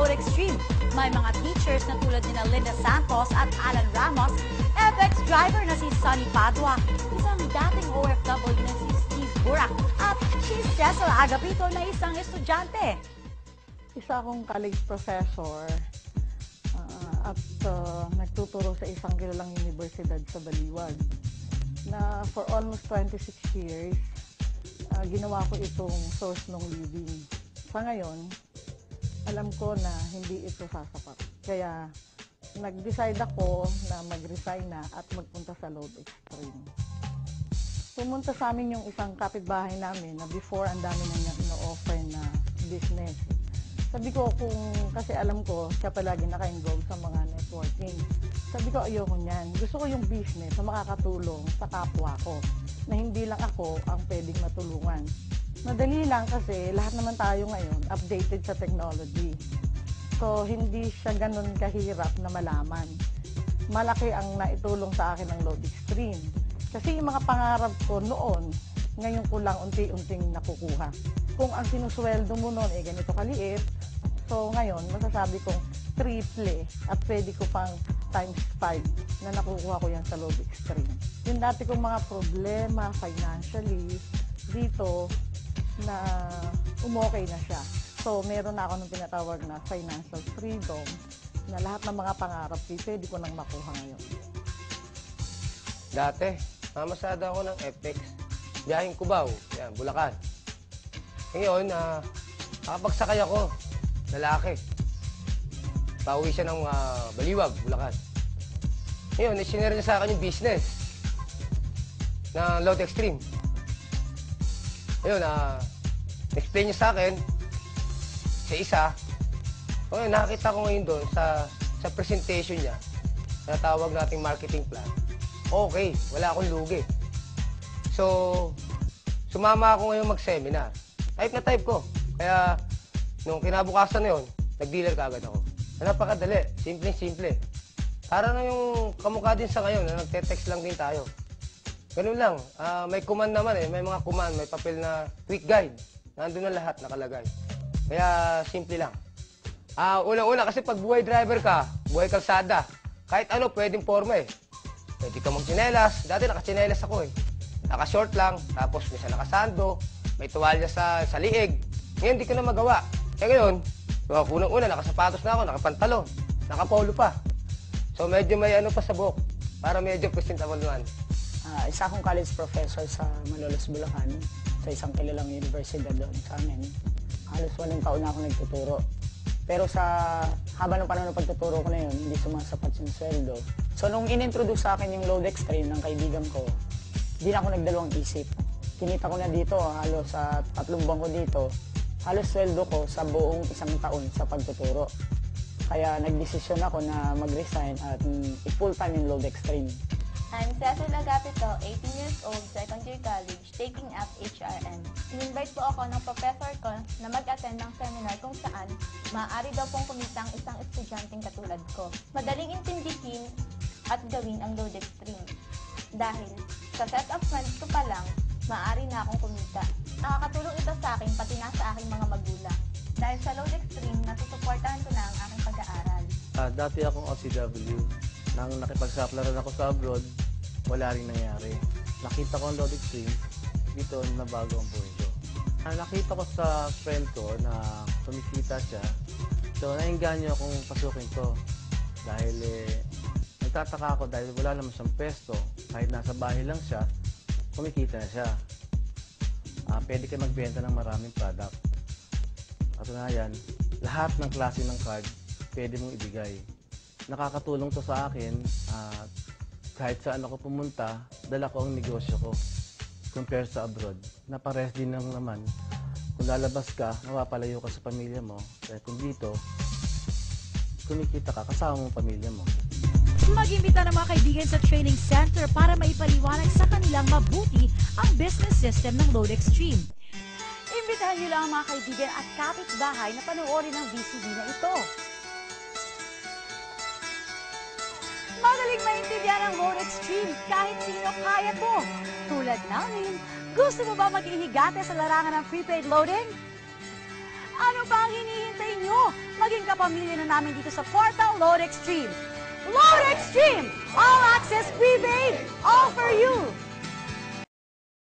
Load Extreme. May mga teachers na tulad nina Linda Santos at Alan Ramos, FX driver na si Sonny Padua, isang dating OFW na si Steve Burak, at si Cecil Agapito na isang estudyante. Isa akong college professor at nagtuturo sa isang kilalang universidad sa Baliwag na for almost 26 years, ginawa ko itong source ng living. Sa ngayon, alam ko na hindi ito sasapat. Kaya nag-decide ako na mag-resign na at magpunta sa Load Extreme. Pumunta sa amin yung isang kapitbahay namin na before ang dami na niya ino-offer na business. Sabi ko kasi alam ko, siya palagi naka-involve sa mga networking. Sabi ko, ayoko niyan. Gusto ko yung business na makakatulong sa kapwa ko, na hindi lang ako ang pwedeng matulungan. Madali lang kasi lahat naman tayo ngayon updated sa technology. So, hindi siya ganun kahirap na malaman. Malaki ang naitulong sa akin ng Load Extreme. Kasi yung mga pangarap ko noon, ngayon ko lang unti-unting nakukuha. Kung ang sinusweldo mo noon ganito kaliit, so ngayon masasabi kong triple at pwede ko pang times 5 na nakukuha ko yan sa Load Extreme. Yung dati kong mga problema financially dito na umokay na siya. So meron na ako ng tinatawag na financial freedom na lahat ng mga pangarap ko pwede ko nang makuha ngayon. Dati, mamasada ako ng FX. Biyahing Cubao, yan, Bulacan. Ngayon, nakapagsakay ako, lalaki. Pauwi siya ng Baliwag, Bulacan. Ngayon, isinare niya sa akin yung business na Load Extreme. Ngayon, explain niya sa akin, sa isa. Ngayon, nakakita ko ngayon doon sa presentation niya, na tawag nating marketing plan. Okay, wala akong lugi. So, sumama ako ngayon mag-seminar. Type na type ko. Kaya, nung kinabukasan na yun, nag-dealer kaagad ako. Napakadali. Simple-simple. Para na yung kamukha din sa ngayon, na nagte-text lang din tayo. Ganun lang. May command naman May mga command, may papel na quick guide. Nandun na lahat nakalagay. Kaya, simple lang. Unang-una kasi pag buhay driver ka, buhay kalsada, kahit ano, pwedeng forma Pwede ka mag-tsinelas. Dati naka-tsinelas ako Naka-short lang, tapos minsan nakasando, may tuwalya sa liig. Ngayon, hindi ko na magawa. Ngayon, unang-una, nakasapatos na ako, nakapantalon, nakapolo pa. So, medyo may pa sa buhok, para medyo presentable naman. Isa akong college professor sa Malolos, Bulacan, sa isang kilalang universidad doon sa amin. Halos 8 taon na ako nagtuturo. Pero haba ng panahon ng pagtuturo ko na yun, hindi sumasapat yung sweldo. So, nung in-introduce sa akin yung Load Extreme ng kaibigan ko, hindi na ako nagdalawang isip. Kinita ko na dito, halos sa 3 buwan ko dito, halos sweldo ko sa buong 1 taon sa pagtuturo. Kaya nagdesisyon ako na mag-resign at i-full-time yung Load Extreme. I'm Cecil Agapito, 18 years old, second year college, taking up HRM. In-invite po ako ng professor ko na mag-attend ng seminar kung saan maaari daw pong kumita ang isang estudyanteng katulad ko. Madaling intindihin at gawin ang Load Extreme. Dahil sa set of friends ko pa lang, maaari na akong kumita. Nakakatulong ito sa akin pati na sa aking mga magulang. Dahil sa Load Extreme, nasusuportahan ko na ang aking pag-aaral. Dati akong OCW. Nang nakipagsaplaran ako sa abroad, wala rin nangyari. Nakita ko ang Load Extreme, dito nabago ang buhay ko. Nakita ko sa friend ko na kumikita siya. So, nainganyo akong pasukin ko. Dahil nagtataka ako dahil wala naman siyang pesto. Kahit nasa bahay lang siya, kumikita na siya. Pwede kayo magbenta ng maraming product. Katunayan, lahat ng klase ng card, pwede mong ibigay. Nakakatulong to sa akin at kahit saan ako pumunta, dala ko ang negosyo ko compare sa abroad. Napares din lang naman. Kung lalabas ka, mapapalayo ka sa pamilya mo. Kaya kung dito, kumikita ka, kasama mo pamilya mo. Mag-imbita ng mga kaibigan sa training center para maipaliwanag sa kanilang mabuti ang business system ng Load Extreme. Imbitahan niyo lang ang mga kaibigan at kapitbahay na panoorin ang VCD na ito. Madaling maintindihan ang Load Extreme kahit sino kaya to. Tulad namin, gusto mo ba maging higate sa larangan ng prepaid loading? Ano ba ang hinihintay nyo? maging kapamilya na namin dito sa Portal Load Extreme. Load Extreme! All access prepaid